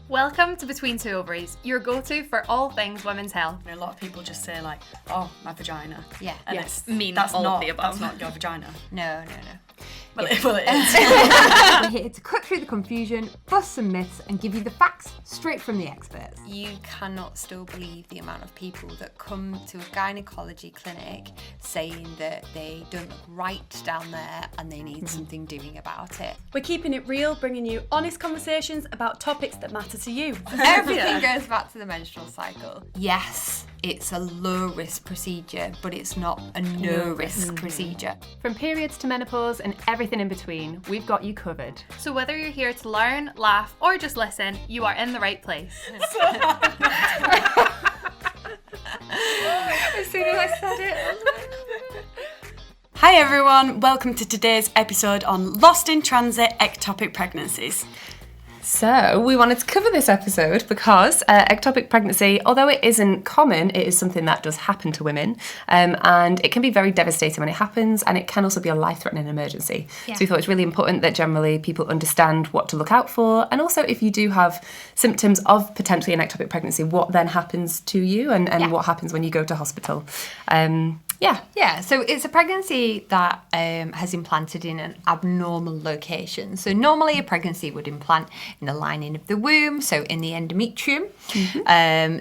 Welcome to Between Two Ovaries, your go-to for all things women's health. A lot of people just say like, oh, my vagina. Yeah. And Yes. that's all not, of the above. That's not your vagina. No. Well, it is. We're here to cut through the confusion, bust some myths, and give you the facts straight from the experts. You cannot still believe the amount of people that come to a gynecology clinic saying that they don't look right down there and they need something doing about it. We're keeping it real, bringing you honest conversations about topics that matter to you. Everything goes back to the menstrual cycle. Yes, it's a low-risk procedure, but it's not a no-risk procedure. From periods to menopause and everything in between, we've got you covered. So whether you're here to learn, laugh, or just listen, you are in the right place. As soon as I said it. Hi everyone, welcome to today's episode on Lost in Transit Ectopic Pregnancies. So, we wanted to cover this episode because ectopic pregnancy, although it isn't common, it is something that does happen to women. And it can be very devastating when it happens, and it can also be a life-threatening emergency. Yeah. So we thought it's really important that generally people understand what to look out for, and also if you do have symptoms of potentially an ectopic pregnancy, what then happens to you and what happens when you go to hospital. Yeah, so it's a pregnancy that has implanted in an abnormal location. So normally a pregnancy would implant in the lining of the womb, so in the endometrium.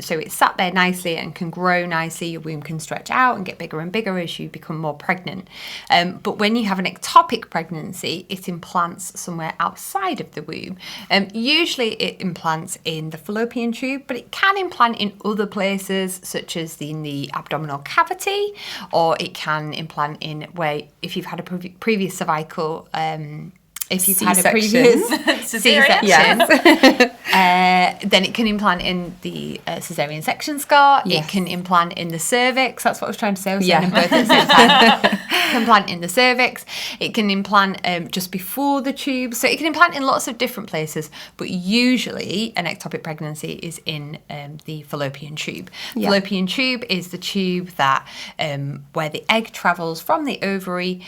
So it's sat there nicely and can grow nicely. Your womb can stretch out and get bigger and bigger as you become more pregnant. But when you have an ectopic pregnancy, it implants somewhere outside of the womb. Usually it implants in the fallopian tube, but it can implant in other places, such as in the abdominal cavity, or it can implant in where, if you've had a previous cervical, if you've had a previous C-section, then it can implant in the cesarean section scar. Yes. It can implant in the cervix. That's what I was trying to say. I was saying them both at the same time. It can implant in the cervix. It can implant just before the tube. So it can implant in lots of different places. But usually an ectopic pregnancy is in the fallopian tube. Yeah. Fallopian tube is the tube that where the egg travels from the ovary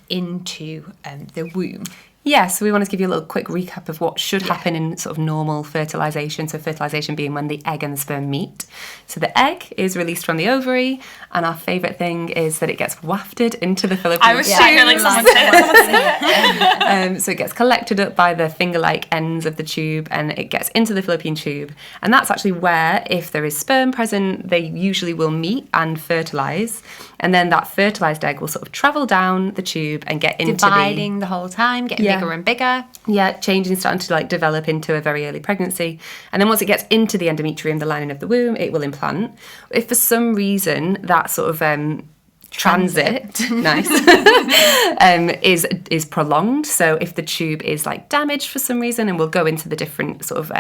into the womb. Yeah, so we wanted to give you a little quick recap of what should happen in sort of normal fertilisation. So fertilisation being when the egg and the sperm meet. So the egg is released from the ovary, and our favourite thing is that it gets wafted into the fallopian tube. I was shooting like someone said. So it gets collected up by the finger-like ends of the tube, and it gets into the fallopian tube. And that's actually where, if there is sperm present, they usually will meet and fertilise. And then that fertilised egg will sort of travel down the tube and get into dividing the whole time, getting bigger and bigger. Yeah, changing, starting to like develop into a very early pregnancy. And then once it gets into the endometrium, the lining of the womb, it will implant. If for some reason that sort of transit nice is prolonged, so if the tube is like damaged for some reason, and we'll go into the different sort of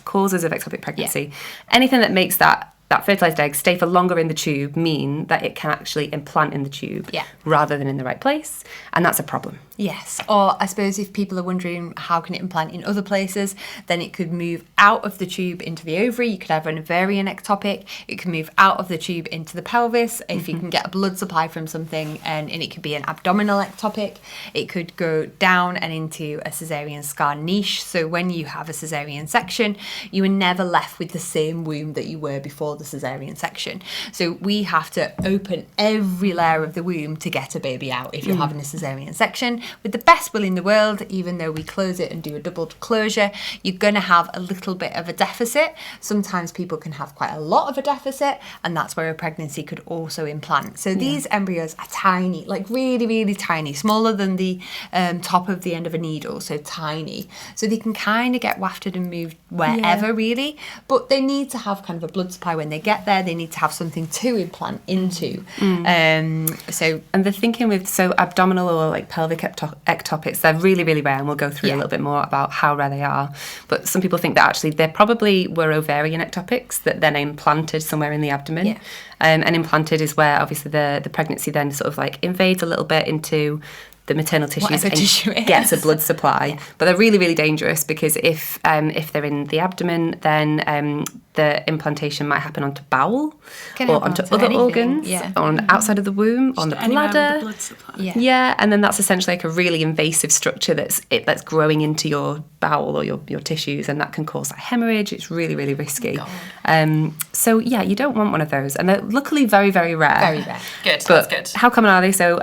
causes of ectopic pregnancy, anything that makes that fertilised egg stay for longer in the tube mean that it can actually implant in the tube rather than in the right place, and that's a problem. Yes, or I suppose if people are wondering how can it implant in other places, then it could move out of the tube into the ovary. You could have an ovarian ectopic. It can move out of the tube into the pelvis if you can get a blood supply from something, and it could be an abdominal ectopic. It could go down and into a cesarean scar niche. So when you have a cesarean section, you are never left with the same womb that you were before the cesarean section. So we have to open every layer of the womb to get a baby out if you're having a cesarean section. With the best will in the world, even though we close it and do a double closure, you're going to have a little bit of a deficit. Sometimes people can have quite a lot of a deficit, and that's where a pregnancy could also implant. So these embryos are tiny, like really, really tiny, smaller than the top of the end of a needle, so tiny. So they can kind of get wafted and moved wherever really, but they need to have kind of a blood supply when they get there. They need to have something to implant into. And the thinking with abdominal or like pelvic ectopics, they're really, really rare, and we'll go through a little bit more about how rare they are. But some people think that actually there probably were ovarian ectopics that then implanted somewhere in the abdomen. And implanted is where obviously the pregnancy then sort of like invades a little bit into the maternal tissues Whatever tissue it gets a is. blood supply. But they're really, really dangerous because if they're in the abdomen, then the implantation might happen onto bowel Can or happen onto onto other anything, organs, yeah. on outside of the womb, on the Anywhere with bladder. the blood supply. Yeah. Yeah, and then that's essentially like a really invasive structure that's growing into your bowel or your tissues, and that can cause like hemorrhage. It's really, really risky. So yeah, you don't want one of those, and they're luckily very, very rare. Very rare. Good, But that's good. how common are they? So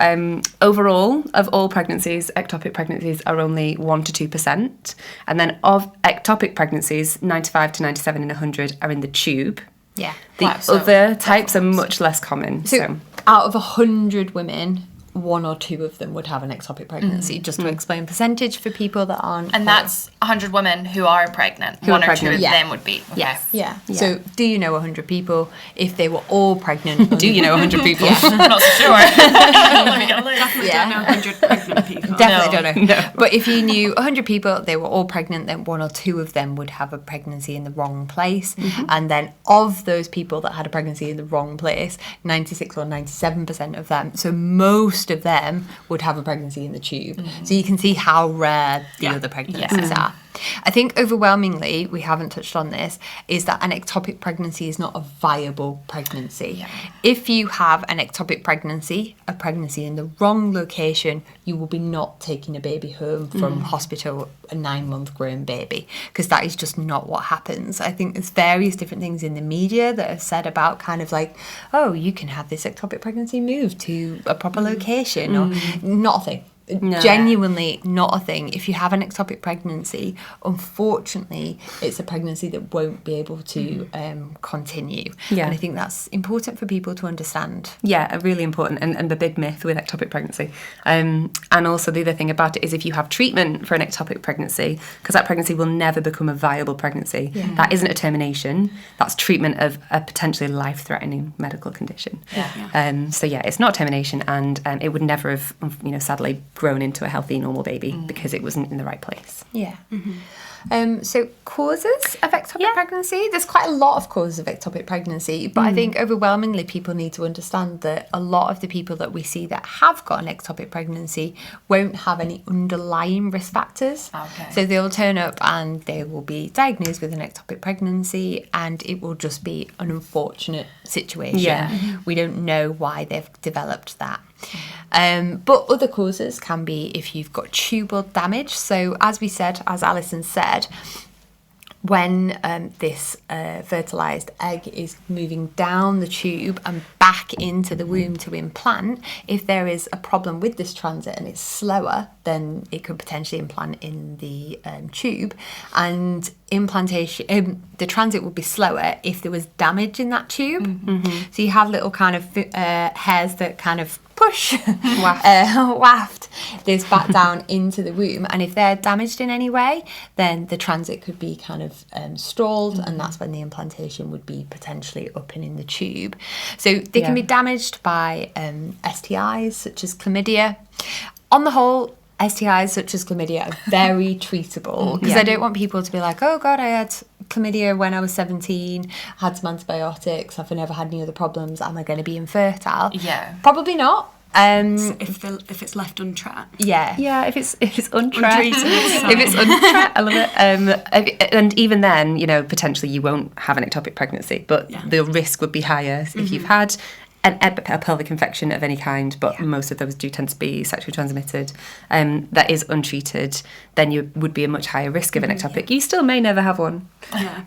overall, of all pregnancies, ectopic pregnancies are only 1 to 2%. And then of ectopic pregnancies, 95 to 97 in 100 are in the tube. Yeah. The Wow, so other types are much less common. So out of 100 women, 1 or 2 of them would have an ectopic pregnancy, just to explain percentage for people that aren't. And that's 100 women who are pregnant. Who are 1 or 2 pregnant. of Yeah. them would be. Okay. Yes. Yeah. So do you know 100 people? If they were all pregnant. Do you know 100 people? I'm not so sure. Let me get a look. Definitely Yeah. don't know 100 pregnant people. Definitely No. don't know. But if you knew 100 people, they were all pregnant, then 1 or 2 of them would have a pregnancy in the wrong place. And then of those people that had a pregnancy in the wrong place, 96 or 97% of them, so most of them would have a pregnancy in the tube. So you can see how rare the Yeah. other pregnancies are. I think overwhelmingly, we haven't touched on this, is that an ectopic pregnancy is not a viable pregnancy. If you have an ectopic pregnancy, a pregnancy in the wrong location, you will be not taking a baby home from hospital, a 9-month grown baby, because that is just not what happens. I think there's various different things in the media that have said about kind of like, oh, you can have this ectopic pregnancy moved to a proper location, or not a thing. No. Genuinely not a thing. If you have an ectopic pregnancy, unfortunately, it's a pregnancy that won't be able to continue. Yeah. And I think that's important for people to understand. Yeah, really important, and the big myth with ectopic pregnancy. And also the other thing about it is if you have treatment for an ectopic pregnancy, because that pregnancy will never become a viable pregnancy. That isn't a termination. That's treatment of a potentially life-threatening medical condition. So yeah, it's not termination, and it would never have, sadly, grown into a healthy, normal baby because it wasn't in the right place. Yeah. So causes of ectopic pregnancy, there's quite a lot of causes of ectopic pregnancy, but I think overwhelmingly people need to understand that a lot of the people that we see that have got an ectopic pregnancy won't have any underlying risk factors. Okay. So they'll turn up and they will be diagnosed with an ectopic pregnancy, and it will just be an unfortunate situation. Yeah. We don't know why they've developed that. But other causes can be if you've got tubal damage. So as we said, as Alison said, when this fertilised egg is moving down the tube and back into the womb to implant, if there is a problem with this transit and it's slower, then it could potentially implant in the tube. And implantation, the transit would be slower if there was damage in that tube. So you have little kind of hairs that kind of push, waft this back down into the womb, and if they're damaged in any way, then the transit could be kind of stalled, and that's when the implantation would be potentially up and in the tube. So they can be damaged by STIs such as chlamydia. On the whole, STIs such as chlamydia are very treatable, because I don't want people to be like, oh God, I had chlamydia when I was 17, had some antibiotics, I've never had any other problems, am I going to be infertile? Yeah. Probably not. If it's left untracked. Yeah, if it's untracked, Untreated, if it's untracked, I love it. And even then, potentially you won't have an ectopic pregnancy, but the risk would be higher if you've had a pelvic infection of any kind, but most of those do tend to be sexually transmitted, that is untreated, then you would be a much higher risk of an ectopic. You still may never have one.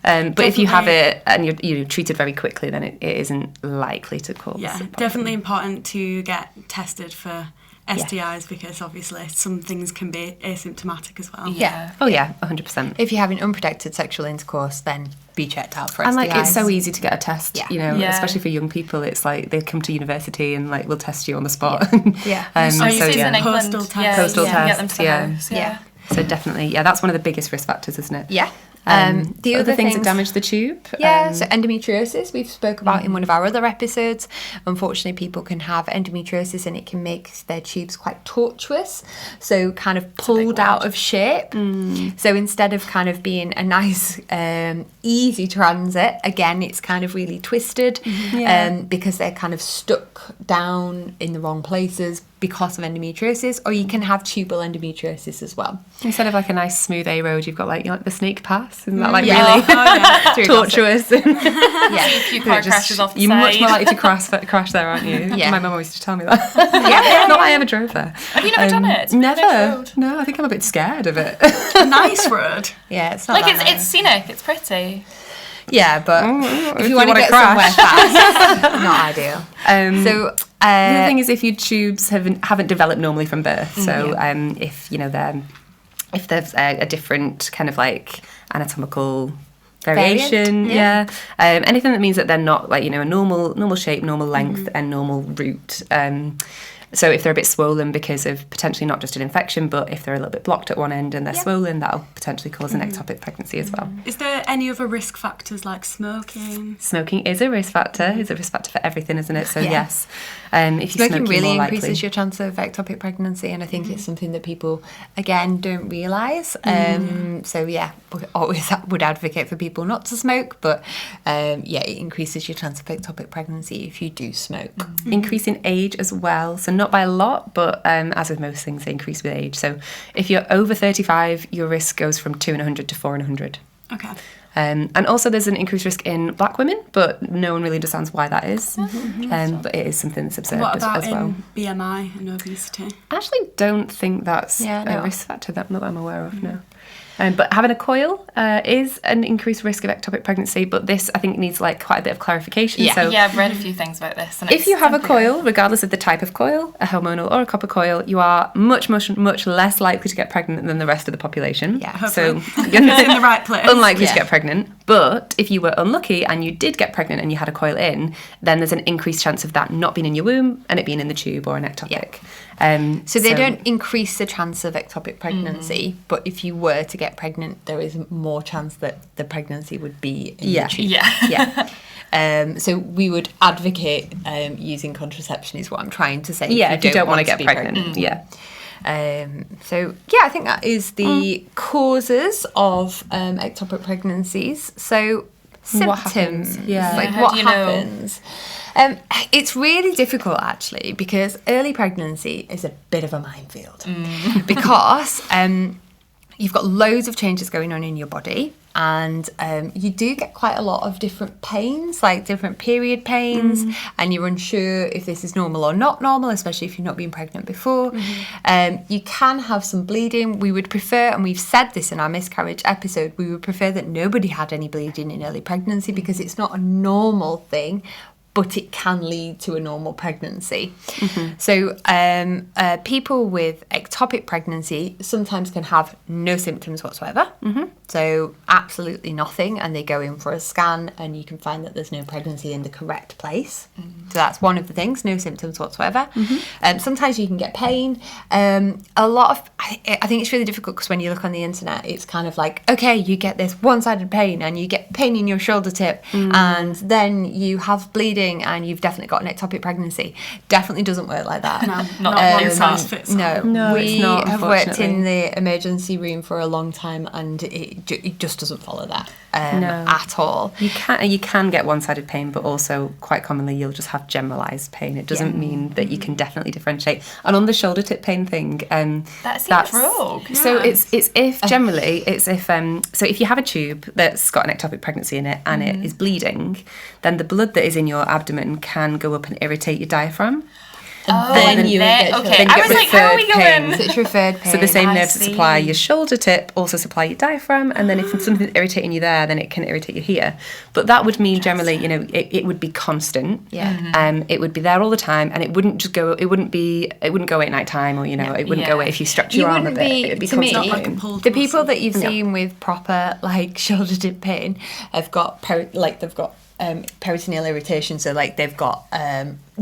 But if you have it and you're treated very quickly, then it isn't likely to cause a problem. Definitely important to get tested for STIs, because obviously some things can be asymptomatic as well. Yeah. Oh yeah, 100%. If you're having unprotected sexual intercourse, then be checked out for STIs. And it's so easy to get a test, Yeah. especially for young people. It's like they come to university and we'll test you on the spot. Yeah. Oh, you say it's in England. Postal test. Postal you can get them test, to the yeah. house, Yeah. So definitely, that's one of the biggest risk factors, isn't it? Yeah. The other things that damage the tube. So endometriosis, we've spoke about in one of our other episodes. Unfortunately, people can have endometriosis and it can make their tubes quite tortuous, so kind of pulled out of shape. So instead of kind of being a nice, easy transit, again, it's kind of really twisted because they're kind of stuck stuck down in the wrong places because of endometriosis, or you can have tubal endometriosis as well. Instead of like a nice smooth A road, you've got like the snake pass. Isn't that like Yeah. really tortuous? Yeah. A few car crashes off the You're side. much more likely to crash there, aren't you? Yeah. My mum always used to tell me that. Not that I ever drove there. Have you never done it? It's a nice Never. road. No, I think I'm a bit scared of it. A nice road. Yeah, it's not Like that it's scenic, it's pretty. Yeah, but if you want to wanna get crash. somewhere fast, not ideal. So the other thing is if your tubes haven't developed normally from birth. So if if there's a different kind of like anatomical variation, anything that means that they're not like a normal shape, normal length, and normal root. So if they're a bit swollen because of potentially not just an infection, but if they're a little bit blocked at one end and they're swollen, that'll potentially cause an ectopic pregnancy as well. Is there any other risk factors like smoking? Smoking is a risk factor. It's a risk factor for everything, isn't it? So yes, if you Smoking smoke, really you're more increases likely. your chance of ectopic pregnancy, and I think it's something that people, again, don't realise. So yeah, we always would advocate for people not to smoke, but it increases your chance of ectopic pregnancy if you do smoke. Increase in age as well. So not by a lot, but as with most things, they increase with age. So if you're over 35, your risk goes from 2 in 100 to 4 in 100. Okay. And also there's an increased risk in black women, but no one really understands why that is. But it is something that's observed What about as well. in BMI and obesity? I actually don't think that's a risk factor that I'm aware of, no. But having a coil is an increased risk of ectopic pregnancy, but this I think needs like quite a bit of clarification. Yeah, So I've read a few things about this. And if you have a coil, regardless of the type of coil, a hormonal or a copper coil, you are much less likely to get pregnant than the rest of the population. Yeah, so It's in the right place. unlikely to get pregnant. But if you were unlucky and you did get pregnant and you had a coil in, then there's an increased chance of that not being in your womb and it being in the tube or an ectopic. So they don't increase the chance of ectopic pregnancy, but if you were to get pregnant, there is more chance that the pregnancy would be in the tube. So we would advocate using contraception is what I'm trying to say. if you don't want to get be pregnant. I think that is the causes of ectopic pregnancies. So symptoms, What happens? Yeah. like How what do you know? happens. It's really difficult actually because early pregnancy is a bit of a minefield because you've got loads of changes going on in your body, and you do get quite a lot of different pains, like different period pains, and you're unsure if this is normal or not normal, especially if you've not been pregnant before. You can have some bleeding. We would prefer, and we've said this in our miscarriage episode, we would prefer that nobody had any bleeding in early pregnancy because it's not a normal thing, but it can lead to a normal pregnancy. So people with ectopic pregnancy sometimes can have no symptoms whatsoever. So absolutely nothing, and they go in for a scan and you can find that there's no pregnancy in the correct place. So that's one of the things, no symptoms whatsoever. Sometimes you can get pain. A lot of, I think it's really difficult because when you look on the internet, it's kind of like, okay, you get this one-sided pain and you get pain in your shoulder tip and then you have bleeding and you've definitely got an ectopic pregnancy. Definitely doesn't work like that. No, not one size fits all. No, we it's not, have worked unfortunately. in the emergency room for a long time and it just doesn't follow that at all. You can get one-sided pain, but also quite commonly you'll just have generalised pain. It doesn't mean that you can definitely differentiate. And on the shoulder tip pain thing, That seems rogue. So it's if generally it's if so if you have a tube that's got an ectopic pregnancy in it and it is bleeding, then the blood that is in your abdomen can go up and irritate your diaphragm. Then you get okay. then you I get was like, how are we referred pain. going? So it's referred pain. So the same I nerves that see. supply your shoulder tip also supply your diaphragm, and then if something's irritating you there, then it can irritate you here. But that would mean generally, it would be constant. Yeah. It would be there all the time, and it wouldn't just go. It wouldn't go away at night time, or it wouldn't go away if you stretch your arm a bit. It would be to me, constant like a pain. pulled the people muscle. that you've seen with proper like shoulder tip pain have got they've got peritoneal irritation, so like they've got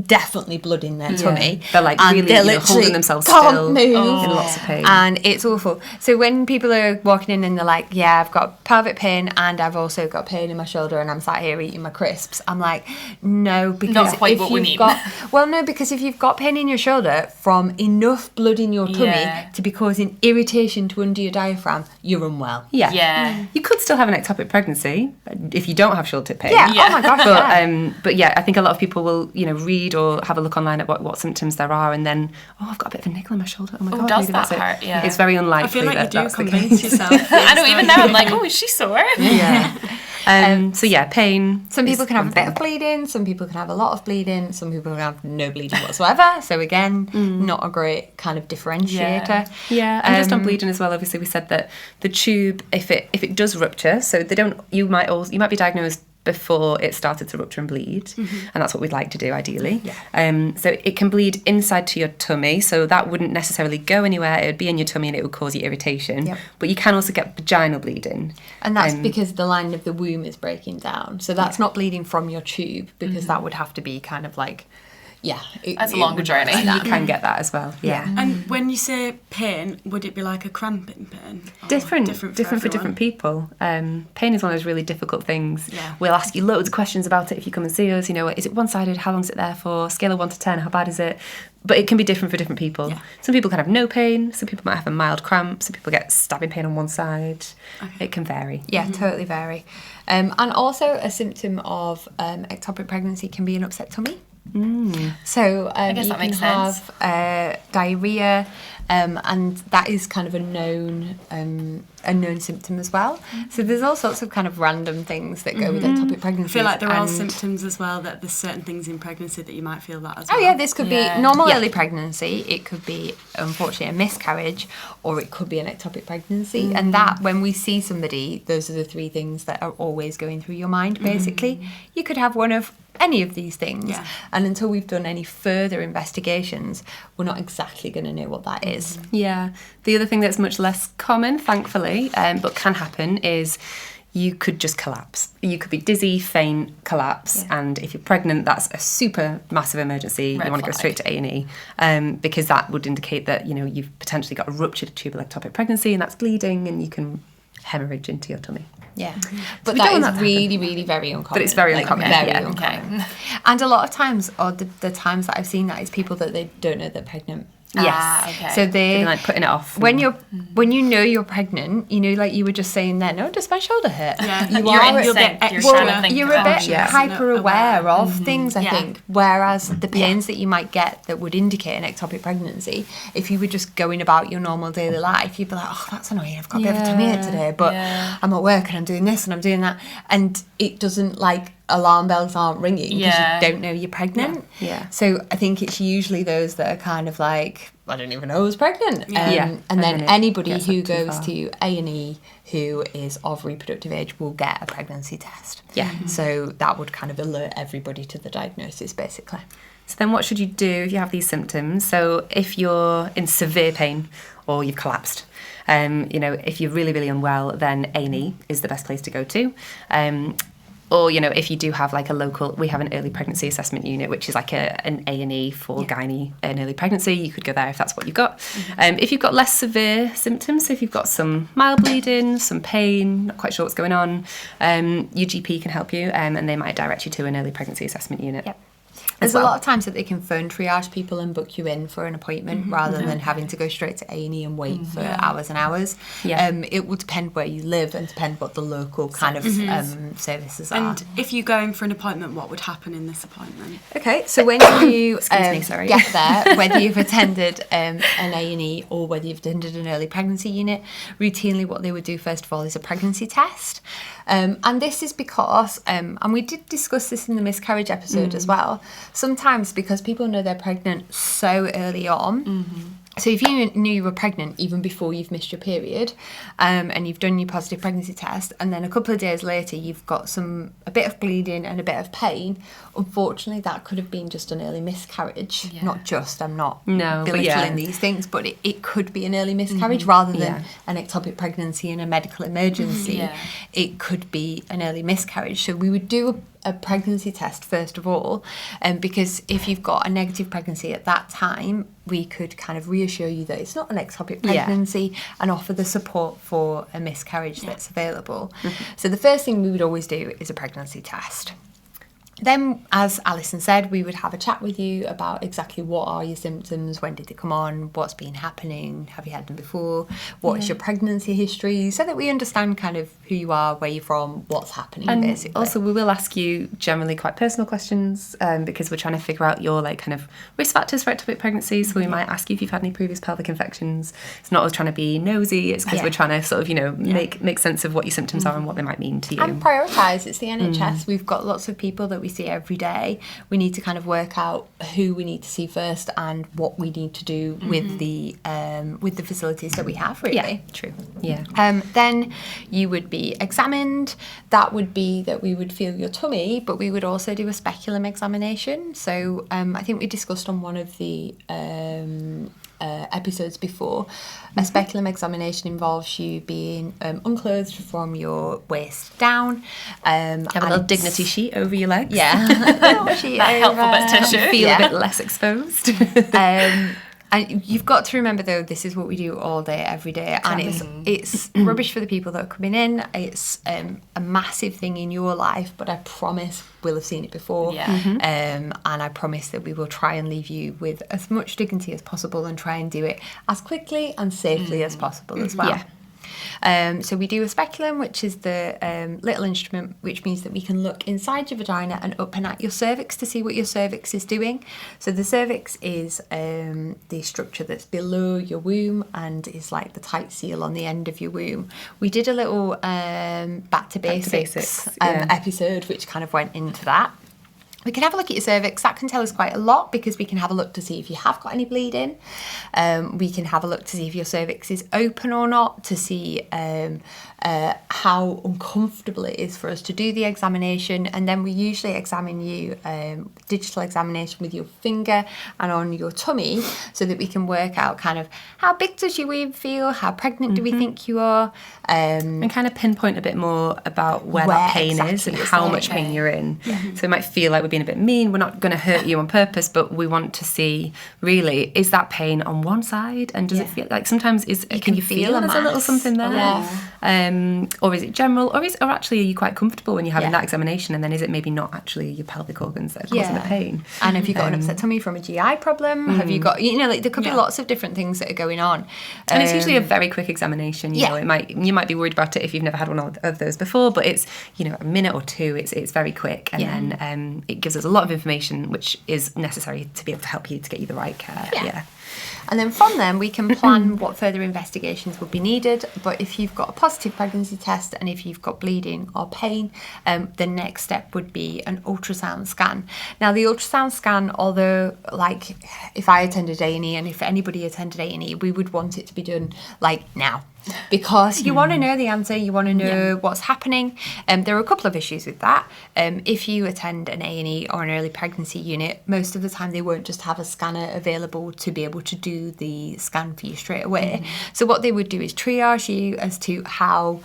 definitely blood in their tummy. They're like and really they holding literally themselves can't still move. in lots of pain. And it's awful. So when people are walking in and they're like, yeah, I've got pelvic pain and I've also got pain in my shoulder and I'm sat here eating my crisps, I'm like, no, because Not quite if what we you've mean. because if you've got pain in your shoulder from enough blood in your tummy Yeah. to be causing irritation to under your diaphragm, you're unwell. Yeah. You could still have an ectopic pregnancy if you don't have shoulder tip pain. Yeah. Yeah. Oh my gosh. But yeah, I think a lot of people will, read or have a look online at what symptoms there are, and then, I've got a bit of a niggle in my shoulder. Oh my God, does maybe that that's hurt? it. Yeah. It's very unlikely I feel like that you do that's the convince case. yourself. I know, even now I'm like, is she sore? Yeah. So yeah, pain. Some people is can have a one bit thing. of bleeding, some people can have a lot of bleeding, some people can have no bleeding whatsoever. So again, not a great kind of differentiator. Yeah, and just on bleeding as well. Obviously, we said that the tube, if it does rupture, so you might be diagnosed before it started to rupture and bleed, and that's what we'd like to do ideally. So it can bleed inside to your tummy, so that wouldn't necessarily go anywhere. It would be in your tummy and it would cause you irritation. Yep. But you can also get vaginal bleeding, And that's because the lining of the womb is breaking down. So that's not bleeding from your tube, because that would have to be kind of like, That's a longer journey. you can get that as well. Yeah. And when you say pain, would it be like a cramping pain? Or Different for for everyone? different people. Pain is one of those really difficult things. Yeah. We'll ask you loads of questions about it if you come and see us. Is it one-sided? How long is it there for? Scale of 1 to 10, how bad is it? But it can be different for different people. Yeah. Some people can have no pain. Some people might have a mild cramp. Some people get stabbing pain on one side. Okay. It can vary. Yeah, totally vary. And also a symptom of ectopic pregnancy can be an upset tummy. So guess you that can makes have diarrhea, and that is kind of a known symptom as well. So there's all sorts of kind of random things that go with ectopic I pregnancy. feel like there are symptoms as well, that there's certain things in pregnancy that you might feel that as well. Oh yeah, this could Yeah. be normal early pregnancy, it could be unfortunately a miscarriage, or it could be an ectopic pregnancy. And that, when we see somebody, those are the three things that are always going through your mind basically. You could have one of any of these things, Yeah. and until we've done any further investigations, we're not exactly going to know what that is. Yeah. The other thing that's much less common, thankfully, but can happen is you could just collapse. You could be dizzy, faint, collapse, and if you're pregnant, that's a super massive emergency. Red You want to go flag. straight to A&E, because that would indicate that you've potentially got a ruptured tubal ectopic pregnancy, and that's bleeding, and you you hemorrhage into your tummy. Yeah, but we that don't is want that to really, really very uncommon. But it's very uncommon, Very yeah. uncommon. Okay. And a lot of times, or the times that I've seen that, is people that they don't know they're pregnant. Ah, okay. So They're like putting it off. when you know you're pregnant, like you were just saying then, oh, does my shoulder hurt? Yeah, You You're are in you'll sync. get You're extra- trying to think you're a about bit it. hyper aware of things, I Yeah. think. Whereas the pains that you might get that would indicate an ectopic pregnancy, if you were just going about your normal daily life, you'd be like, oh, that's annoying, I've got a bit of a tummy ache today, but Yeah. I'm at work and I'm doing this and I'm doing that. And it doesn't, alarm bells aren't ringing because Yeah. you don't know you're pregnant. Yeah. So I think it's usually those that are kind of like, I don't even know I was pregnant. Yeah. And And then then it anybody gets who up too goes far. to A&E who is of reproductive age will get a pregnancy test. Yeah. So that would kind of alert everybody to the diagnosis, basically. So then what should you do if you have these symptoms? So if you're in severe pain or you've collapsed, if you're really, really unwell, then A&E is the best place to go to. Or, if you do have we have an early pregnancy assessment unit, which is like an A&E for gynae and early pregnancy. You could go there if that's what you've got. If you've got less severe symptoms, so if you've got some mild bleeding, some pain, not quite sure what's going on, your GP can help you, and they might direct you to an early pregnancy assessment unit. Yep. There's a lot of times that they can phone triage people and book you in for an appointment rather than having to go straight to A&E and wait for hours and hours. Yeah. It will depend where you live and depend what the local kind of services are. And if you're going for an appointment, what would happen in this appointment? Okay, so when you sorry. get there, whether you've attended an A&E or whether you've attended an early pregnancy unit, routinely what they would do first of all is a pregnancy test. And this is because, and we did discuss this in the miscarriage episode as well, sometimes because people know they're pregnant so early on, so if you knew you were pregnant even before you've missed your period, and you've done your positive pregnancy test, and then a couple of days later you've got a bit of bleeding and a bit of pain, unfortunately that could have been just an early miscarriage. Not just, I'm not belittling these things, but it could be an early miscarriage rather than an ectopic pregnancy and a medical emergency. It could be an early miscarriage. So we would do a pregnancy test first of all, because if you've got a negative pregnancy at that time, we could kind of reassure you that it's not an ectopic pregnancy and offer the support for a miscarriage that's available. So the first thing we would always do is a pregnancy test. Then, as Alison said, we would have a chat with you about exactly what are your symptoms, when did they come on, what's been happening, have you had them before, what is your pregnancy history, so that we understand kind of who you are, where you're from, what's happening, And basically. also we will ask you generally quite personal questions because we're trying to figure out your like kind of risk factors for ectopic pregnancy. So we might ask you if you've had any previous pelvic infections. It's not us trying to be nosy, it's because we're trying to sort of, you know, make sense of what your symptoms are and what they might mean to you. And prioritise. It's the NHS. We've got lots of people that we see every day. We need to kind of work out who we need to see first and what we need to do with the facilities that we have, really. Yeah, true. Yeah. Then you would be examined. That would be that we would feel your tummy, but we would also do a speculum examination. So I think we discussed on one of the episodes before, a speculum examination involves you being unclothed from your waist down. Have a little dignity sheet over your legs. Yeah. That helpful bit of tissue. Feel a bit less exposed. And you've got to remember, though, this is what we do all day, every day. And it's rubbish for the people that are coming in. It's a massive thing in your life, but I promise we'll have seen it before. Yeah. And I promise that we will try and leave you with as much dignity as possible and try and do it as quickly and safely as possible as well. Yeah. So we do a speculum, which is the little instrument which means that we can look inside your vagina and up and at your cervix to see what your cervix is doing. So the cervix is the structure that's below your womb and is like the tight seal on the end of your womb. We did a little back to basics episode which kind of went into that. We can have a look at your cervix. That can tell us quite a lot because we can have a look to see if you have got any bleeding. We can have a look to see if your cervix is open or not, to see how uncomfortable it is for us to do the examination. And then we usually examine you, digital examination with your finger and on your tummy so that we can work out kind of how big does your womb feel, how pregnant do we think you are. And kind of pinpoint a bit more about where that pain exactly is and it's how like. much pain you're in. So it might feel like we're being a bit mean. We're not going to hurt you on purpose, but we want to see really, is that pain on one side? And does it feel like sometimes can you feel a there's a little mass. something there? Yeah. Or is it general? Or actually are you quite comfortable when you're having that examination? And then is it maybe not actually your pelvic organs that are causing the pain? And have you got an upset tummy from a GI problem? Have you got, like there could be lots of different things that are going on. And it's usually a very quick examination. You know, you might be worried about it if you've never had one of those before, but it's, a minute or two. It's very quick, and then it gives us a lot of information which is necessary to be able to help you to get you the right care. Yeah. And then from them, we can plan what further investigations would be needed. But if you've got a positive pregnancy test and if you've got bleeding or pain, the next step would be an ultrasound scan. Now, the ultrasound scan, although, like, if I attended A&E and if anybody attended A&E, we would want it to be done, like, now. Because you want to know the answer, you want to know what's happening. There are a couple of issues with that. If you attend an A&E or an early pregnancy unit, most of the time they won't just have a scanner available to be able to do the scan for you straight away. So what they would do is triage you as to how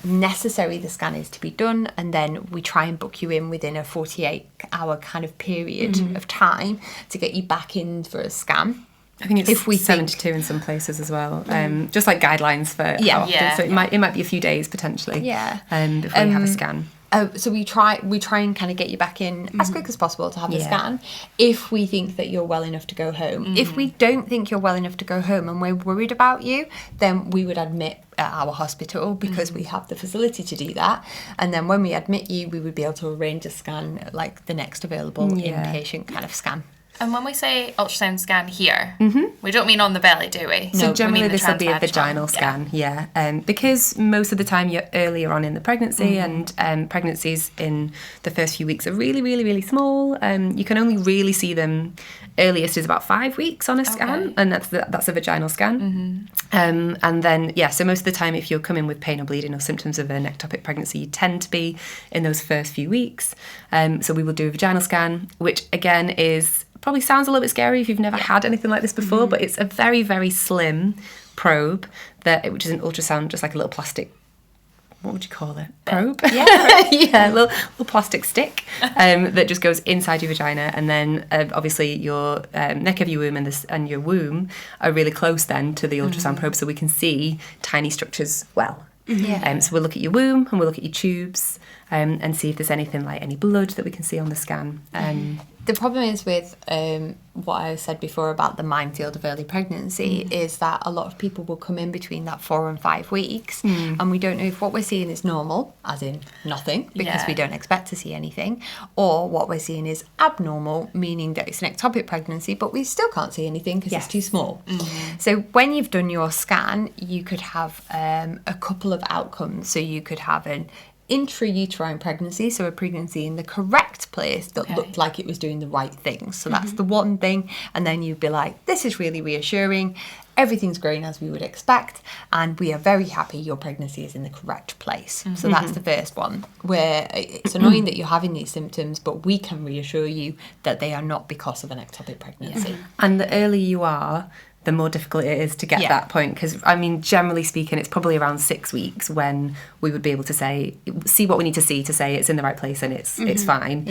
necessary the scan is to be done, and then we try and book you in within a 48-hour kind of period of time to get you back in for a scan. I think it's 72 in some places as well. Just like guidelines for how often. So it might be a few days potentially. Before you have a scan. So we try and kind of get you back in as quick as possible to have the scan if we think that you're well enough to go home. If we don't think you're well enough to go home and we're worried about you, then we would admit at our hospital because we have the facility to do that. And then when we admit you, we would be able to arrange a scan, like the next available inpatient kind of scan. And when we say ultrasound scan here, we don't mean on the belly, do we? So generally we mean this will be a vaginal scan, because most of the time you're earlier on in the pregnancy and pregnancies in the first few weeks are really, really, really small. You can only really see them earliest is about 5 weeks on a scan, and that's a vaginal scan. And then, so most of the time if you're coming with pain or bleeding or symptoms of an ectopic pregnancy, you tend to be in those first few weeks. So we will do a vaginal scan, which again probably sounds a little bit scary if you've never had anything like this before, but it's a very, very slim probe which is an ultrasound, just like a little plastic, what would you call it? Probe? A little plastic stick that just goes inside your vagina, and then obviously your neck of your womb and your womb are really close then to the ultrasound probe, so we can see tiny structures So we'll look at your womb and we'll look at your tubes and see if there's anything like any blood that we can see on the scan. The problem is with what I said before about the minefield of early pregnancy is that a lot of people will come in between that 4 and 5 weeks and we don't know if what we're seeing is normal, as in nothing, because we don't expect to see anything, or what we're seeing is abnormal, meaning that it's an ectopic pregnancy, but we still can't see anything because it's too small. So when you've done your scan, you could have a couple of outcomes. So you could have an intrauterine pregnancy, so a pregnancy in the correct place that looked like it was doing the right things. So that's the one thing. And then you'd be like, this is really reassuring. Everything's growing as we would expect. And we are very happy your pregnancy is in the correct place. So that's the first one, where it's annoying that you're having these symptoms, but we can reassure you that they are not because of an ectopic pregnancy. And the earlier you are, the more difficult it is to get that point. Because, I mean, generally speaking, it's probably around 6 weeks when we would be able to see what we need to see to say it's in the right place and it's fine.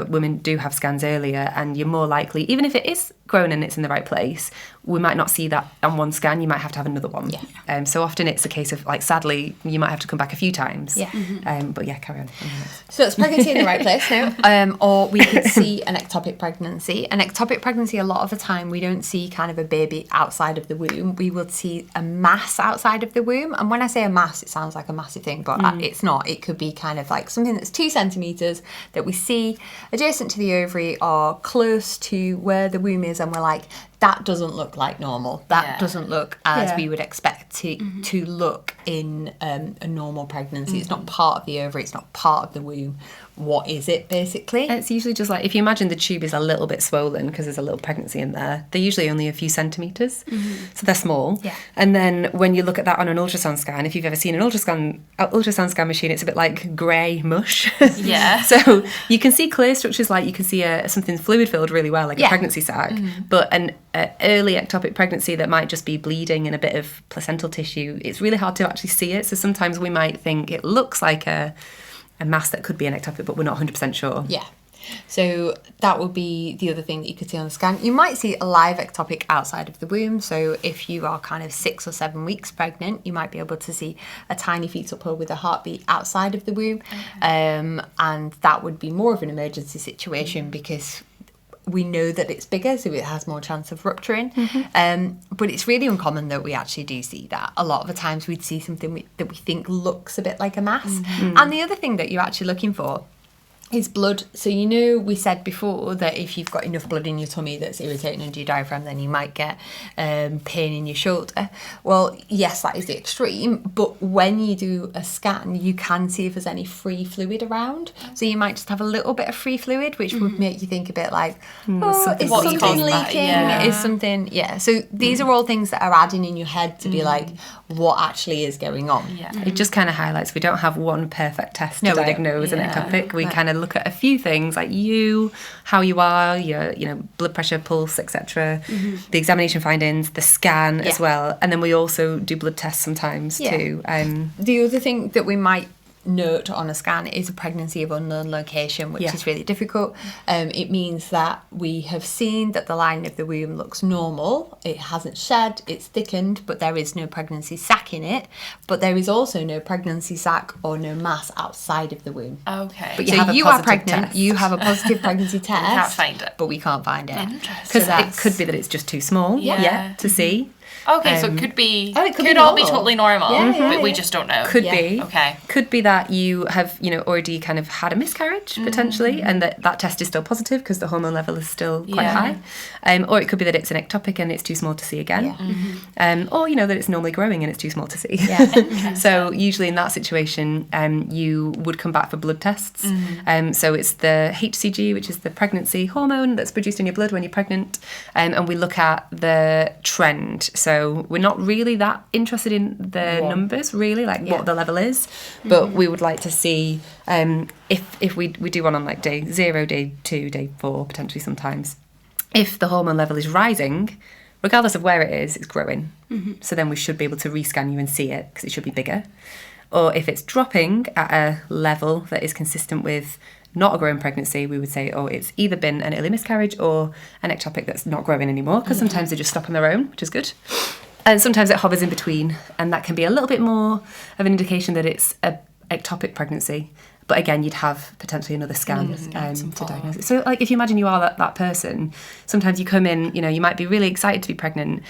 Women do have scans earlier, and you're more likely, even if it is grown and it's in the right place, we might not see that on one scan. You might have to have another one. So often it's a case of, like, sadly, you might have to come back a few times. But yeah, carry on. So it's pregnancy in the right place now. Or we could see an ectopic pregnancy. An ectopic pregnancy, a lot of the time, we don't see kind of a baby outside of the womb. We will see a mass outside of the womb. And when I say a mass, it sounds like a massive thing, but it's not. It could be kind of like something that's 2 centimetres that we see adjacent to the ovary or close to where the womb is, and we're like, that doesn't look like normal. That doesn't look as we would expect to look in a normal pregnancy. It's not part of the ovary. It's not part of the womb. What is it, basically? It's usually just like, if you imagine the tube is a little bit swollen because there's a little pregnancy in there, they're usually only a few centimetres. So they're small. And then when you look at that on an ultrasound scan, if you've ever seen an ultrasound scan machine, it's a bit like grey mush. So you can see clear structures, like you can see something fluid filled really well, like a pregnancy sac. But an early ectopic pregnancy that might just be bleeding and a bit of placental tissue, it's really hard to actually see it. So sometimes we might think it looks like a mass that could be an ectopic, but we're not 100% sure. So that would be the other thing that you could see on the scan. You might see a live ectopic outside of the womb. So if you are kind of 6 or 7 weeks pregnant, you might be able to see a tiny fetal pole with a heartbeat outside of the womb. And that would be more of an emergency situation because we know that it's bigger, so it has more chance of rupturing. But it's really uncommon that we actually do see that. A lot of the times we'd see something that we think looks a bit like a mass. And the other thing that you're actually looking for is blood. So, you know, we said before that if you've got enough blood in your tummy that's irritating under your diaphragm, then you might get pain in your shoulder. Well, yes, that is the extreme, but when you do a scan, you can see if there's any free fluid around. So you might just have a little bit of free fluid, which would make you think a bit like, is something leaking? Is something, So these are all things that are adding in your head to be like, what actually is going on? It just kind of highlights we don't have one perfect test to diagnose an ectopic. We kind of look at a few things like how you are, your blood pressure, pulse, etc. The examination findings, the scan as well, and then we also do blood tests sometimes too. The other thing that we might note on a scan is a pregnancy of unknown location, which is really difficult. It means that we have seen that the lining of the womb looks normal. It hasn't shed, it's thickened, but there is no pregnancy sac in it. But there is also no pregnancy sac or no mass outside of the womb. Okay. But you are pregnant, test. You have a positive pregnancy test. We can't find it. But we can't find it. Because it could be that it's just too small to see. Okay, so it could be, could all be totally normal, but we yeah. just don't know. Could be. Okay. Could be that you have, already kind of had a miscarriage, potentially, and that test is still positive because the hormone level is still quite high. Or it could be that it's an ectopic and it's too small to see again. Or, that it's normally growing and it's too small to see. So usually in that situation, you would come back for blood tests. So it's the HCG, which is the pregnancy hormone that's produced in your blood when you're pregnant. And we look at the trend. So we're not really that interested in the numbers, really, what the level is. But we would like to see if we do one on like day 0, day 2, day 4, potentially sometimes. If the hormone level is rising, regardless of where it is, it's growing. So then we should be able to rescan you and see it because it should be bigger. Or if it's dropping at a level that is consistent with not a growing pregnancy, we would say, it's either been an early miscarriage or an ectopic that's not growing anymore, because sometimes they just stop on their own, which is good. And sometimes it hovers in between, and that can be a little bit more of an indication that it's a ectopic pregnancy. But again, you'd have potentially another scan to diagnose it. So like if you imagine you are that person, sometimes you come in, you might be really excited to be pregnant.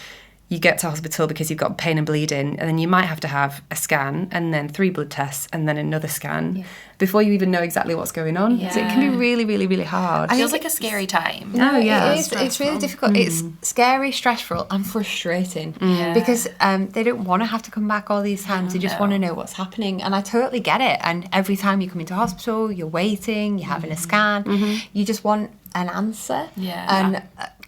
You get to hospital because you've got pain and bleeding, and then you might have to have a scan and then 3 blood tests and then another scan before you even know exactly what's going on. So it can be really, really, really hard. It feels like a scary time. No, yeah. it is. It's really difficult. It's scary, stressful, and frustrating because they don't want to have to come back all these times. They just want to know what's happening, and I totally get it. And every time you come into hospital, you're waiting, you're having a scan, you just want an answer. And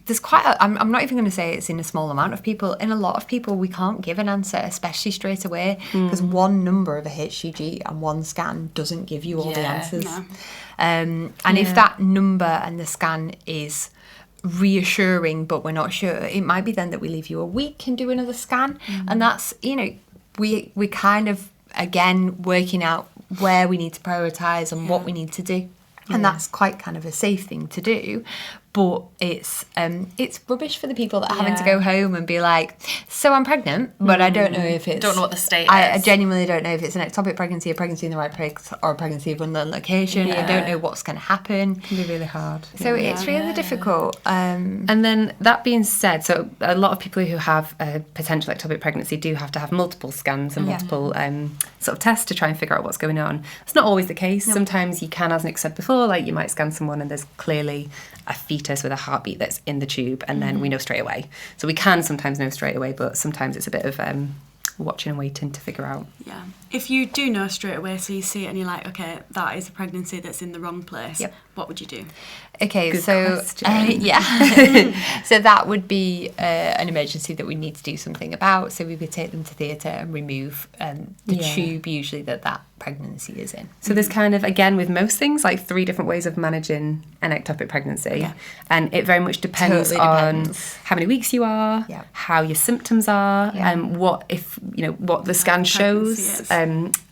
there's I'm not even going to say it's in a small amount of people. In a lot of people, we can't give an answer, especially straight away, because one number of a HCG and one scan doesn't give you all the answers. No. And if that number and the scan is reassuring, but we're not sure, it might be then that we leave you a week and do another scan. And that's, we kind of, again, working out where we need to prioritise and what we need to do. And that's quite kind of a safe thing to do. But it's rubbish for the people that are having to go home and be like, so I'm pregnant, but I don't know if it's... Don't know what the state is. I genuinely don't know if it's an ectopic pregnancy, a pregnancy in the right place, or a pregnancy of unknown location. I don't know what's going to happen. It can be really hard. So it's really difficult. And then that being said, so a lot of people who have a potential ectopic pregnancy do have to have multiple scans and multiple sort of tests to try and figure out what's going on. It's not always the case. No. Sometimes you can, as Nick said before, like you might scan someone and there's clearly a fetus with a heartbeat that's in the tube, and then we know straight away. So we can sometimes know straight away, but sometimes it's a bit of watching and waiting to figure out. Yeah. If you do know straight away, so you see it and you're like, okay, that is a pregnancy that's in the wrong place, what would you do? Okay, Good so so that would be an emergency that we need to do something about. So we would take them to theatre and remove the tube usually that pregnancy is in. So there's kind of, again, with most things, like 3 different ways of managing an ectopic pregnancy. And it very much depends on how many weeks you are, how your symptoms are, and what the scan shows.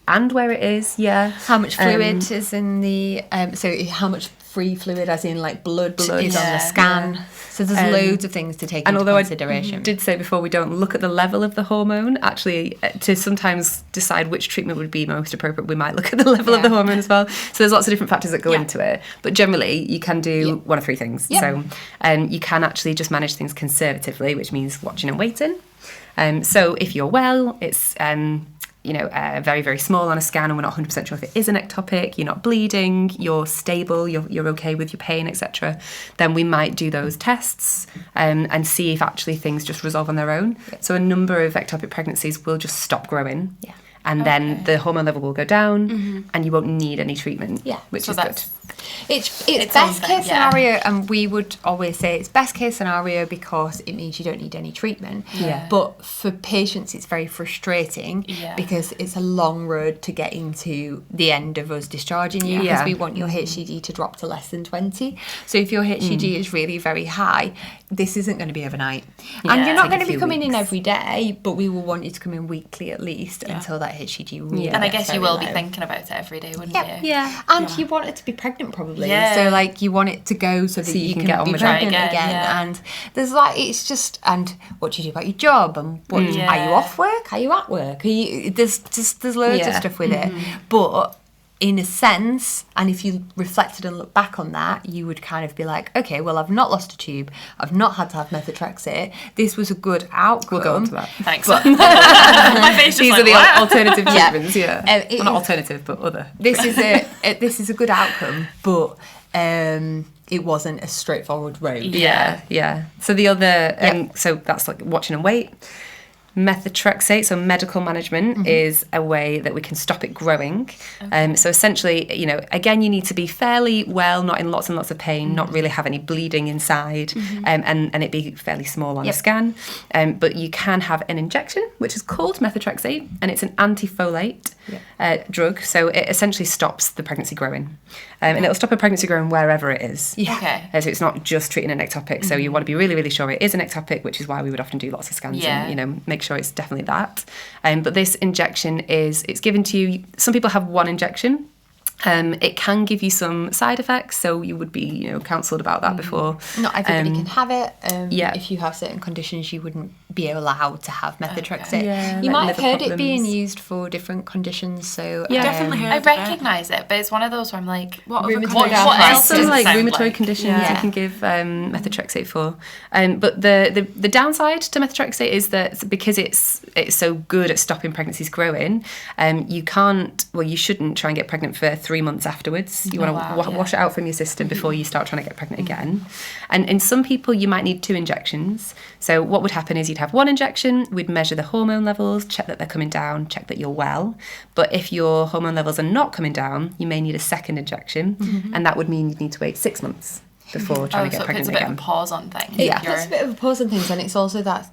And where it is, how much fluid is in the so how much free fluid, as in like blood is on the scan. So there's loads of things to take into consideration. I did say before, we don't look at the level of the hormone. Actually, to sometimes decide which treatment would be most appropriate, we might look at the level of the hormone as well. So there's lots of different factors that go into it. But generally, you can do one of 3 things. So you can actually just manage things conservatively, which means watching and waiting. So if you're well, it's... very, very small on a scan and we're not 100% sure if it is an ectopic, you're not bleeding, you're stable, you're okay with your pain, etc., then we might do those tests and see if actually things just resolve on their own. So a number of ectopic pregnancies will just stop growing. And then the hormone level will go down and you won't need any treatment, which is good. It's best case scenario, and we would always say it's best case scenario because it means you don't need any treatment. But for patients, it's very frustrating because it's a long road to get into the end of us discharging you because we want your HCG to drop to less than 20. So if your HCG is really very high, this isn't going to be overnight. And you're not going to be coming in every day, but we will want you to come in weekly at least until that HCG really And I guess you will be low. thinking about it every day, wouldn't you? And you want it to be pregnant probably. So like you want it to go so that you can get on with pregnant again. And there's it's just, and what do you do about your job? And what are you off work? Are you at work? There's loads of stuff with it. But in a sense, and if you reflected and look back on that, you would kind of be like, okay, well, I've not lost a tube. I've not had to have methotrexate. This was a good outcome. We'll go on to that. Thanks. My face These are the alternative treatments, well, not alternative, but other. This is a good outcome, but it wasn't a straightforward road. So the other, so that's like watching and wait. Methotrexate, so medical management, is a way that we can stop it growing. So essentially, again, you need to be fairly well, not in lots and lots of pain, not really have any bleeding inside, and it be fairly small on a scan. But you can have an injection, which is called methotrexate, and it's an antifolate drug. So it essentially stops the pregnancy growing. And it'll stop a pregnancy growing wherever it is. So it's not just treating an ectopic. So you want to be really, really sure it is an ectopic, which is why we would often do lots of scans and, make sure it's definitely that. But this injection it's given to you. Some people have one injection. It can give you some side effects, so you would be, counselled about that before. Not everybody can have it. Yeah. If you have certain conditions, you wouldn't be allowed to have methotrexate. Yeah, You like might have liver heard it being problems. used for different conditions. So Yeah. Definitely heard I of it. recognise it, but it's one of those where I'm like, What other Rheumatoid conditions? what else Some does it like sound rheumatoid like? conditions Yeah. you can give methotrexate for. But the downside to methotrexate is that because it's so good at stopping pregnancies growing, you shouldn't try and get pregnant for 3 months afterwards. You want to wash it out from your system before you start trying to get pregnant again. And in some people, you might need 2 injections. So what would happen is you'd have 1 injection, we'd measure the hormone levels, check that they're coming down, check that you're well. But if your hormone levels are not coming down, you may need a second injection, and that would mean you'd need to wait 6 months before trying to get so it puts pregnant a bit again. of a pause on things. It puts a bit of a pause on things, and it's also that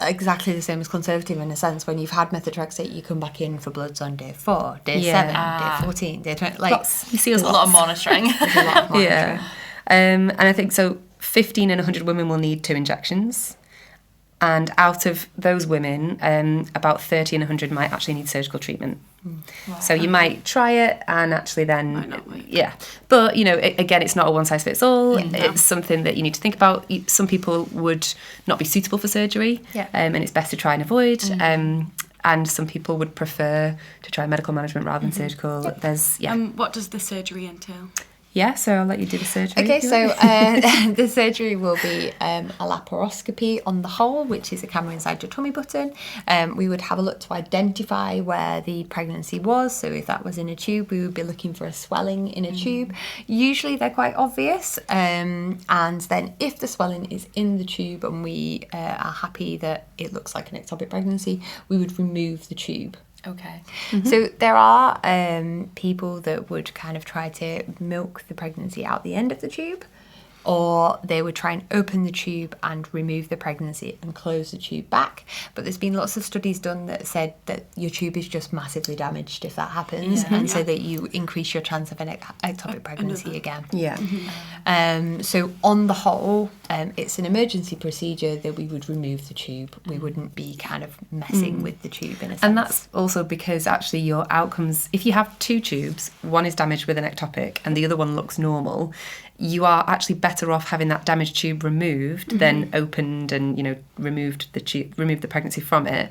exactly the same as conservative in a sense. When you've had methotrexate, you come back in for bloods on day 4, day 7, day 14, day 20. Like, You see us a lot of monitoring. there's a lot of monitoring. Yeah. And I think so 15 in 100 women will need 2 injections. And out of those women, about 30 in 100 might actually need surgical treatment. So you might try it and actually then, Might not wait. yeah. But, again, it's not a one size fits all. It's something that you need to think about. Some people would not be suitable for surgery, and it's best to try and avoid. And some people would prefer to try medical management rather than surgical. There's, What does the surgery entail? Yeah, so I'll let you do the surgery. Okay, so the surgery will be a laparoscopy on the hole, which is a camera inside your tummy button. We would have a look to identify where the pregnancy was. So if that was in a tube, we would be looking for a swelling in a tube. Usually they're quite obvious. And then if the swelling is in the tube and we are happy that it looks like an ectopic pregnancy, we would remove the tube. Okay. So there are people that would kind of try to milk the pregnancy out the end of the tube, or they would try and open the tube and remove the pregnancy and close the tube back. But there's been lots of studies done that said that your tube is just massively damaged if that happens, and so that you increase your chance of an ectopic pregnancy again. Yeah. So on the whole, it's an emergency procedure that we would remove the tube. We wouldn't be kind of messing with the tube in a sense. And that's also because actually your outcomes, if you have 2 tubes, one is damaged with an ectopic and the other one looks normal, you are actually better off having that damaged tube removed than opened and, removed the pregnancy from it,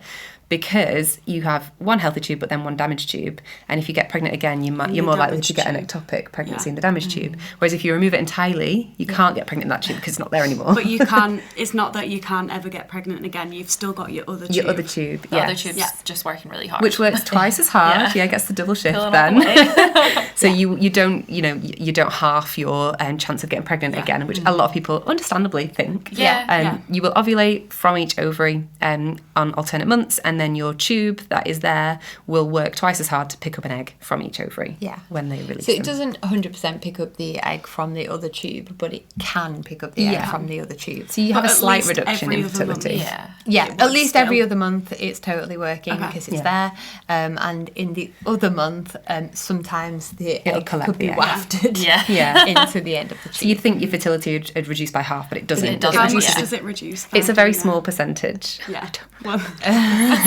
because you have one healthy tube but then one damaged tube, and if you get pregnant again, you're more likely to get an ectopic pregnancy in the damaged tube. Whereas if you remove it entirely, you can't get pregnant in that tube because it's not there anymore. But you can. It's not that you can't ever get pregnant again. You've still got your other tube. Your other tube, The other tube's just working really hard. which works twice as hard. Yeah, gets the double shift Pulling all then. the way. So you don't half your chance of getting pregnant again, which a lot of people understandably think. Yeah. You will ovulate from each ovary on alternate months, and then your tube that is there will work twice as hard to pick up an egg from each ovary. When they release So them. it doesn't 100% pick up the egg from the other tube, but it can pick up the egg from the other tube. So you have But a at slight least reduction every in other month. fertility. Yeah. At least still. every other month it's totally working because it's there. And in the other month, sometimes the It'll egg collect could be the egg. wafted Yeah. into the end of the So tube. you'd think your fertility would reduce by half, but it doesn't. It doesn't. How much Yeah. does it reduce? It's a very Do you know? small percentage. Yeah. Well,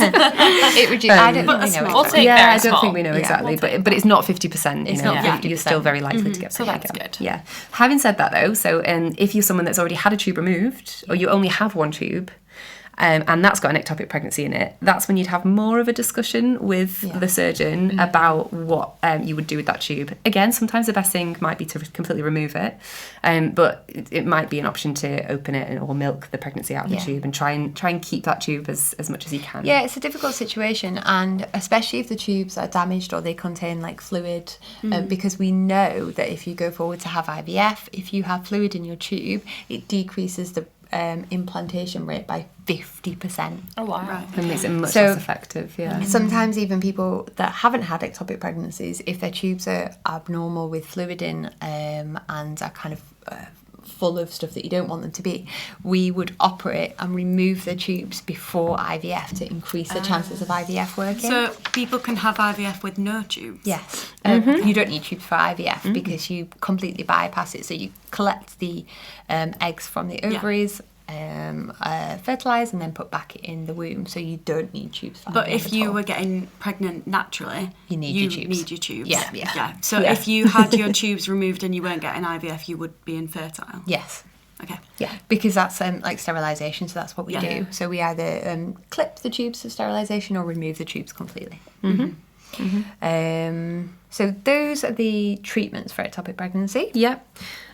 It reduces. I don't But think we a know. small- We'll take Yeah, very I don't small. think we know exactly, but it's not 50%. It's not You're 50%. still very likely to get So pregnant that's again. good. Yeah. Having said that, though, so if you're someone that's already had a tube removed, or you only have one tube, and that's got an ectopic pregnancy in it, that's when you'd have more of a discussion with the surgeon about what you would do with that tube. Again, sometimes the best thing might be to completely remove it, but it might be an option to open it or milk the pregnancy out of the tube and try and keep that tube as much as you can. Yeah, it's a difficult situation, and especially if the tubes are damaged or they contain like fluid, because we know that if you go forward to have IVF, if you have fluid in your tube, it decreases the implantation rate by 50%. Oh, wow. right. It makes it much So- less effective, yeah. Sometimes even people that haven't had ectopic pregnancies, if their tubes are abnormal with fluid in and are kind of full of stuff that you don't want them to be, we would operate and remove the tubes before IVF to increase the chances of IVF working. So people can have IVF with no tubes. Yes. You don't need tubes for IVF because you completely bypass it. So you collect the eggs from the ovaries, fertilised and then put back in the womb. So you don't need tubes for But IVF if at you all. were getting pregnant naturally, You need your tubes. need your tubes. Yeah. So Yeah. if you had your tubes removed and you weren't getting IVF, you would be infertile. Yes. Okay. Yeah, because that's like sterilisation, so that's what we Yeah. do. So we either clip the tubes for sterilisation or remove the tubes completely. So those are the treatments for ectopic pregnancy. Yep.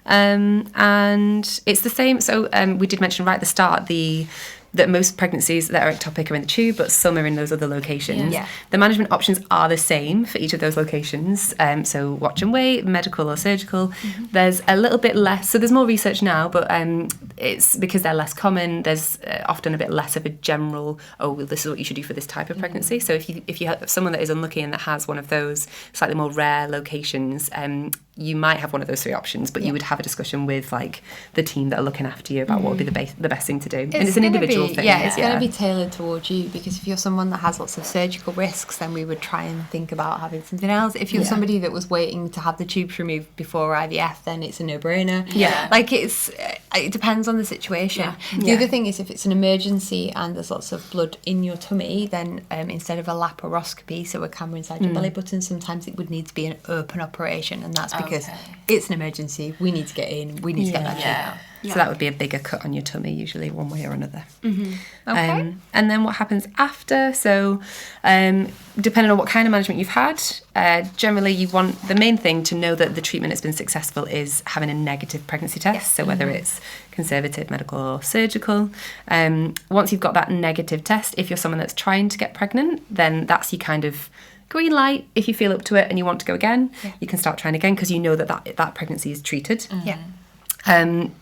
And it's the same. So we did mention right at the start that most pregnancies that are ectopic are in the tube, but some are in those other locations. Yeah. The management options are the same for each of those locations. So watch and wait, medical or surgical. There's a little bit less. So there's more research now, but it's because they're less common. There's often a bit less of a general, oh, well, this is what you should do for this type of pregnancy. So if you have someone that is unlucky and that has one of those slightly more rare locations, you might have one of those three options, but you would have a discussion with like the team that are looking after you about what would be the best thing to do. And it's an gonna individual be, thing. Yeah, it's going to be tailored towards you, because if you're someone that has lots of surgical risks, then we would try and think about having something else. If you're somebody that was waiting to have the tubes removed before IVF, then it's a no-brainer. Yeah. Like it depends on the situation. The other thing is, if it's an emergency and there's lots of blood in your tummy, then instead of a laparoscopy, so a camera inside your belly button, sometimes it would need to be an open operation, and that's because it's an emergency. We need to get in. We need to get that tube out. So that would be a bigger cut on your tummy, usually one way or another. Okay. And then what happens after? So depending on what kind of management you've had, generally you want the main thing to know that the treatment has been successful is having a negative pregnancy test. So whether it's conservative, medical or surgical. Once you've got that negative test, if you're someone that's trying to get pregnant, then that's your kind of green light. If you feel up to it and you want to go again, you can start trying again, because you know that pregnancy is treated. Yeah.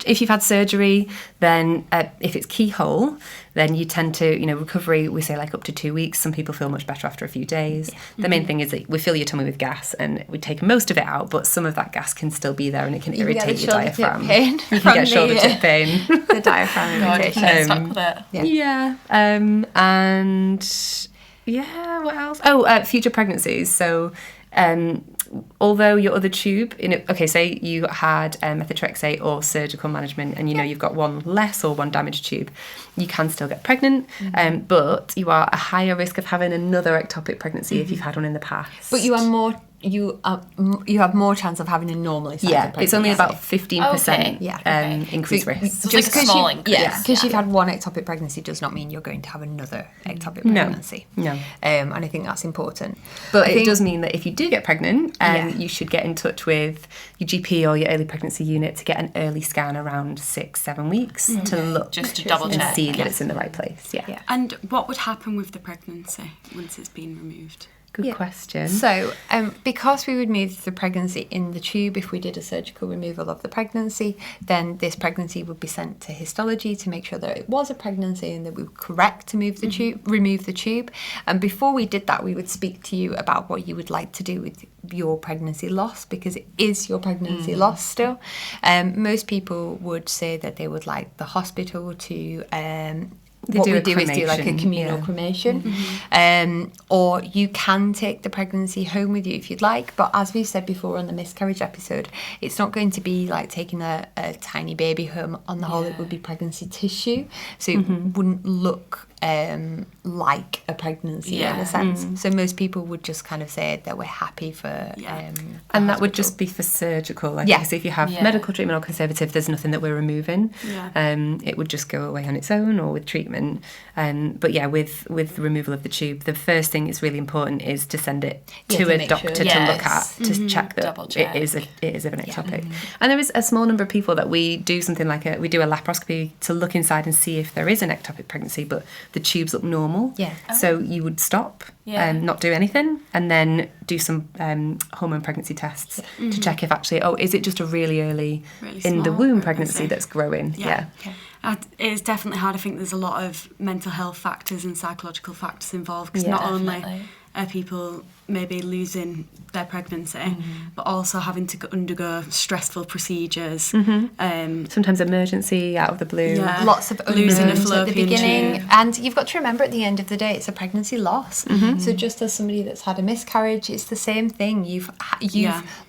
If you've had surgery, then if it's keyhole, then you tend to, recovery, we say like up to 2 weeks. Some people feel much better after a few days. The main thing is that we fill your tummy with gas and we take most of it out, but some of that gas can still be there and it can irritate your diaphragm. You can get shoulder tip pain. The diaphragm irritation. Get stuck with it. Yeah. And what else? Oh, future pregnancies. So although your other tube, say you had methotrexate or surgical management and you've got one less or one damaged tube, you can still get pregnant, but you are a higher risk of having another ectopic pregnancy if you've had one in the past. But you have more chance of having a normally sized pregnancy. It's only about 15% Okay. increased So risk. It's like a small increase. Because you've had one ectopic pregnancy does not mean you're going to have another ectopic pregnancy. No. And I think that's important. But it does mean that if you do get pregnant, you should get in touch with your GP or your early pregnancy unit to get an early scan around 6-7 weeks to look Just to double and check. see that it's in the right place. Yeah. And what would happen with the pregnancy once it's been removed? Good question. So, because we would move the pregnancy in the tube, if we did a surgical removal of the pregnancy, then this pregnancy would be sent to histology to make sure that it was a pregnancy and that we were correct to move the remove the tube. And before we did that, we would speak to you about what you would like to do with your pregnancy loss, because it is your pregnancy loss still. Most people would say that they would like the hospital to what we do is do like a communal cremation, or you can take the pregnancy home with you if you'd like, but as we've said before on the miscarriage episode, it's not going to be like taking a tiny baby home. On the whole, it would be pregnancy tissue, so it wouldn't look like a pregnancy in a sense. So most people would just kind of say that we're happy for and that would just be for surgical. Like so if you have medical treatment or conservative, there's nothing that we're removing. It would just go away on its own or with treatment. But with the removal of the tube, the first thing is really important is to send it to a doctor to look at, to check that it is an ectopic. And there is a small number of people that we do something like we do a laparoscopy to look inside and see if there is an ectopic pregnancy, but the tubes look normal. So you would stop not do anything and then do some hormone pregnancy tests to check if actually, is it just a really early in the womb pregnancy that's growing. It's definitely hard. I think there's a lot of mental health factors and psychological factors involved, because not only are people maybe losing their pregnancy, but also having to undergo stressful procedures. Sometimes emergency out of the blue. Yeah. Lots of Losing a unknowns at the fallopian beginning, tube. and you've got to remember at the end of the day, it's a pregnancy loss. So just as somebody that's had a miscarriage, it's the same thing. You've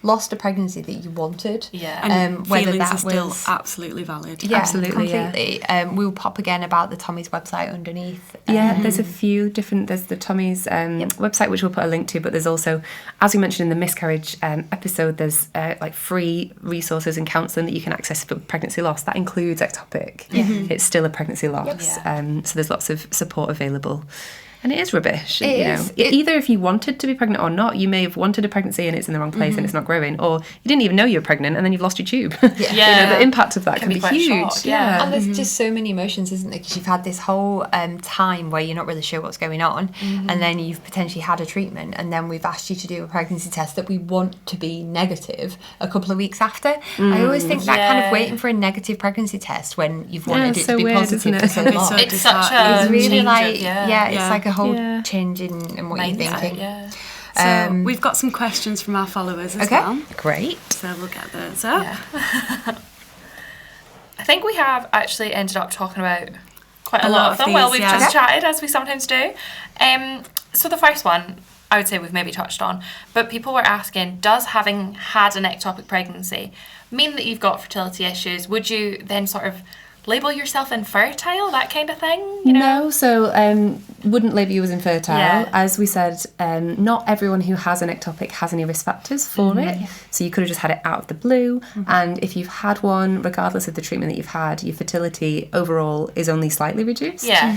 lost a pregnancy that you wanted. Yeah. And whether feelings that are still was absolutely valid. yeah, Absolutely, yeah. completely. We'll pop again about the Tommy's website underneath. Yeah, there's a few different. There's the Tommy's website, which we'll put a link to. But there's also, as we mentioned in the miscarriage episode, there's like free resources and counselling that you can access for pregnancy loss. That includes ectopic. It's still a pregnancy loss. So there's lots of support available. And it is rubbish. It you know, is. either if you wanted to be pregnant or not, you may have wanted a pregnancy and it's in the wrong place and it's not growing, or you didn't even know you were pregnant and then you've lost your tube. You know, the impact of that can be quite huge. shock, yeah. And there's just so many emotions, isn't there? Because you've had this whole time where you're not really sure what's going on, and then you've potentially had a treatment, and then we've asked you to do a pregnancy test that we want to be negative a couple of weeks after. I always think that kind of waiting for a negative pregnancy test when you've wanted it so to be weird, positive isn't for it? so It's long. so It's such a It's really change like of, it's like a whole Yeah. change in what you're mindset, thinking. yeah. So we've got some questions from our followers as Okay. well. Great. So we'll get those up. I think we have actually ended up talking about quite a A lot lot of of them while these, we've yeah. just chatted, as we sometimes do. So the first one, I would say we've maybe touched on, but people were asking, does having had an ectopic pregnancy mean that you've got fertility issues? Would you then sort of label yourself infertile, that kind of thing? You know? No, so wouldn't label you as infertile. Yeah. As we said, not everyone who has an ectopic has any risk factors for it. So you could have just had it out of the blue. And if you've had one, regardless of the treatment that you've had, your fertility overall is only slightly reduced. Yeah.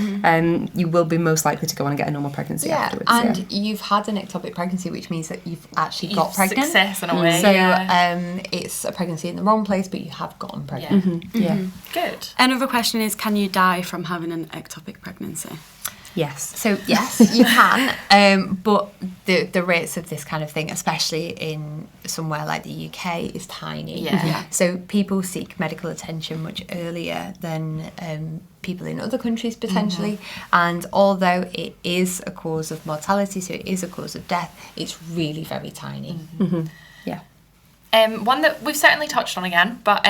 You will be most likely to go on and get a normal pregnancy afterwards. And you've had an ectopic pregnancy, which means that you've actually got pregnant. Success in a way. So yeah. it's a pregnancy in the wrong place, but you have gotten pregnant. Yeah. Good. Another question is, can you die from having an ectopic pregnancy? Yes. So yes, you can, but the rates of this kind of thing, especially in somewhere like the UK, is tiny. Yeah. So people seek medical attention much earlier than people in other countries potentially. And although it is a cause of mortality, so it is a cause of death, it's really very tiny. Yeah. One that we've certainly touched on again, but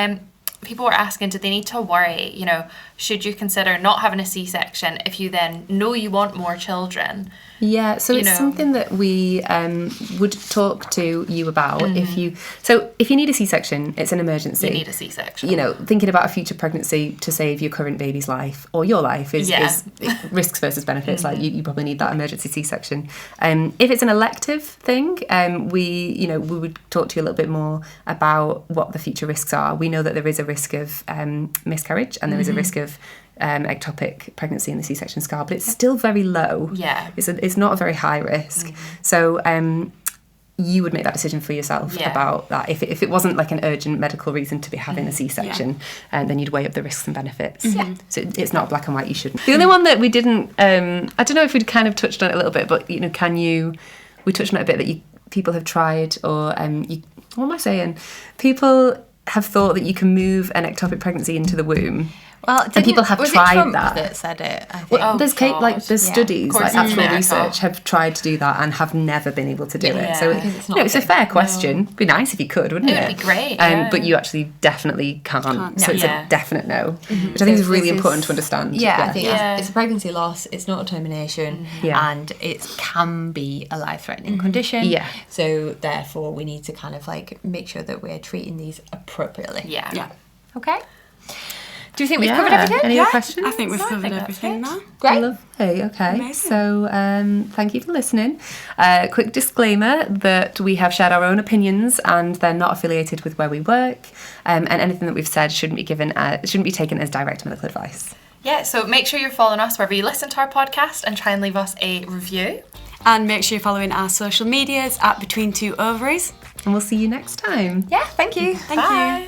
people were asking, do they need to worry, you know, should you consider not having a C-section if you then know you want more children? Yeah, so You it's know. something that we would talk to you about if you need a C-section, it's an emergency. You need a C-section. You know, thinking about a future pregnancy to save your current baby's life or your life is risks versus benefits. Like you probably need that emergency C-section. If it's an elective thing, we would talk to you a little bit more about what the future risks are. We know that there is a risk of miscarriage and there is a risk of ectopic pregnancy in the C-section scar, but it's still very low. Yeah. It's not a very high risk. So you would make that decision for yourself about that. If it wasn't like an urgent medical reason to be having a C-section, then you'd weigh up the risks and benefits. So it's not black and white, you shouldn't. The only one that we didn't, I don't know if we'd kind of touched on it a little bit, but you know, we touched on it a bit that people have tried or what am I saying? People have thought that you can move an ectopic pregnancy into the womb. Well, And people have was tried it Trump that. said it, I think. Well, there's God. studies, Of course like it's actual America. research have tried to do that and have never been able to do it. So because it's you not know, it's a good. fair question. It'd be nice if you could, wouldn't it? It would be great, yeah. But you actually definitely can't. So it's Yeah. a definite no, which I think is So really this important to understand. Yeah, I think Yeah. it's a pregnancy loss, it's not a termination, Yeah. and it can be a life-threatening condition. Yeah. So therefore, we need to kind of like make sure that we're treating these appropriately. Yeah. Yeah. Okay. Do you think we've Yeah. covered everything? Any other questions? I think we've covered think that's everything good. now. Great. Lovely. Okay. Amazing. So thank you for listening. Quick disclaimer that we have shared our own opinions and they're not affiliated with where we work. And anything that we've said shouldn't be taken as direct medical advice. Yeah, so make sure you're following us wherever you listen to our podcast and try and leave us a review. And make sure you're following our social medias at Between Two Ovaries. And we'll see you next time. Yeah, thank you. Thank Bye. you.